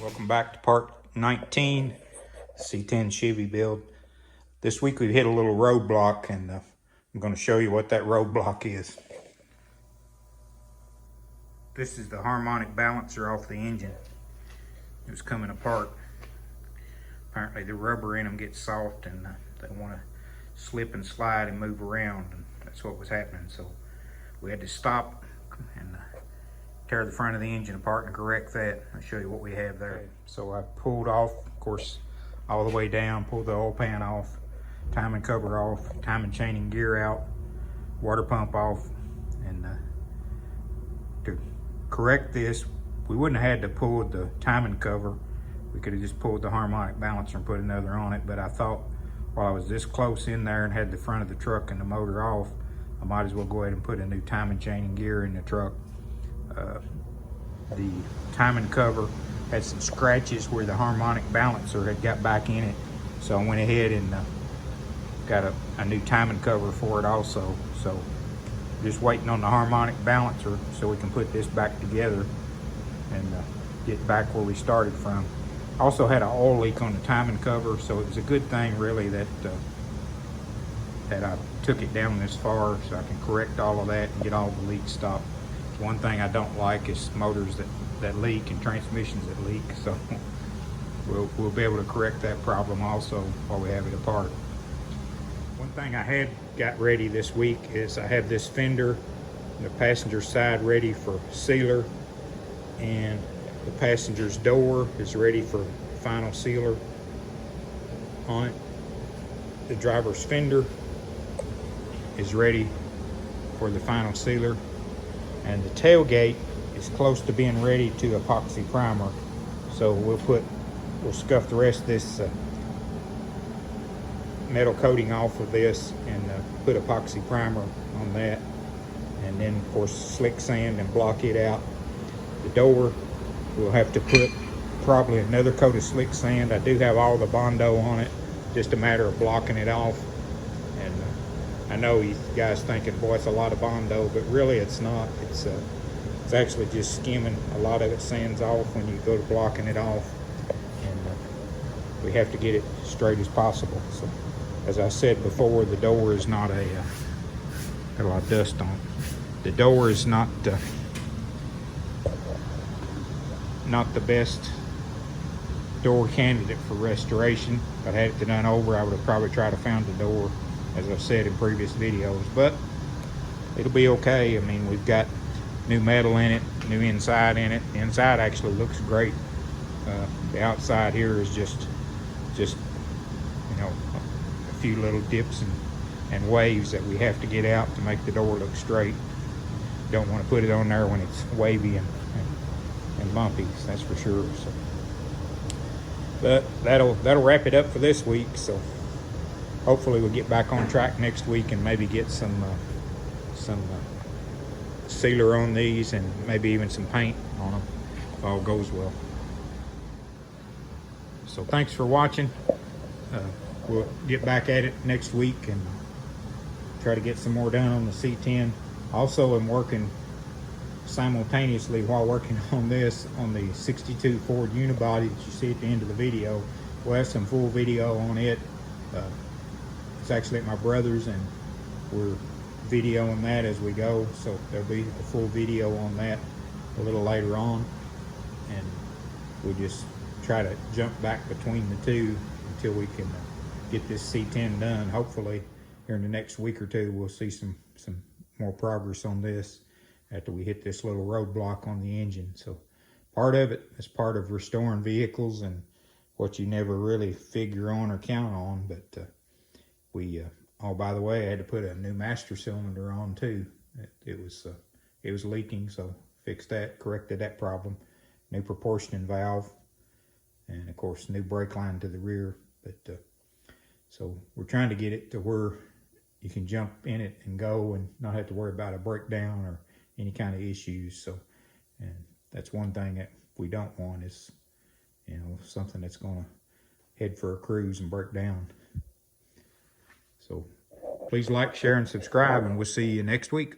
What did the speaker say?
Welcome back to part 19, C10 Chevy build. This week we've hit a little roadblock, and I'm going to show you what that roadblock is. This is the harmonic balancer off the engine. It was coming apart. Apparently the rubber in them gets soft and they want to slip and slide and move around, and that's what was happening. So we had to stop and tear the front of the engine apart and correct that. I'll show you what we have there. So I pulled off, of course, all the way down, pulled the oil pan off, timing cover off, timing chain and gear out, water pump off, and to correct this, we wouldn't have had to pull the timing cover. We could have just pulled the harmonic balancer and put another on it, but I thought while I was this close in there and had the front of the truck and the motor off, I might as well go ahead and put a new timing chain and gear in the truck. The timing cover had some scratches where the harmonic balancer had got back in it, so I went ahead and got a new timing cover for it also. So just waiting on the harmonic balancer so we can put this back together and get back where we started from. Also had an oil leak on the timing cover, so it was a good thing really that I took it down this far so I can correct all of that and get all the leaks stopped. One thing I don't like is motors that leak and transmissions that leak, so we'll be able to correct that problem also while we have it apart. One thing I had got ready this week is I have this fender on the passenger side ready for sealer, and the passenger's door is ready for final sealer on it. The driver's fender is ready for the final sealer, and the tailgate is close to being ready to epoxy primer. So we'll scuff the rest of this metal coating off of this and put epoxy primer on that, and then of course slick sand and block it out. The door, we'll have to put probably another coat of slick sand. I do have all the Bondo on it, just a matter of blocking it off. And I know you guys thinking, boy, it's a lot of Bondo, but really it's not. It's actually just skimming. A lot of it sands off when you go to blocking it off, and we have to get it straight as possible. So as I said before, the door is not got a lot of dust on it. The door is not the best door candidate for restoration. If I had it done over, I would have probably tried to found the door, as I've said in previous videos, but it'll be okay. I mean, we've got new metal in it, new inside in it. The inside actually looks great. The outside here is just you know, a few little dips and waves that we have to get out to make the door look straight. Don't want to put it on there when it's wavy and bumpy, that's for sure. So, but that'll wrap it up for this week. So hopefully we'll get back on track next week and maybe get some sealer on these, and maybe even some paint on them if all goes well. So thanks for watching. We'll get back at it next week and try to get some more done on the C10. Also, I'm working simultaneously while working on this on the 62 Ford unibody that you see at the end of the video. We'll have some full video on it. It's actually at my brother's, and we're videoing that as we go, so there'll be a full video on that a little later on, and we'll just try to jump back between the two until we can get this C10 done. Hopefully here in the next week or two we'll see some more progress on this after we hit this little roadblock on the engine. So part of it is part of restoring vehicles and what you never really figure on or count on, but oh, by the way, I had to put a new master cylinder on too. It was leaking, so fixed that, corrected that problem. New proportioning valve, and of course new brake line to the rear. But so we're trying to get it to where you can jump in it and go and not have to worry about a breakdown or any kind of issues. So, and that's one thing that we don't want is, you know, something that's going to head for a cruise and break down. So please like, share, and subscribe, and we'll see you next week.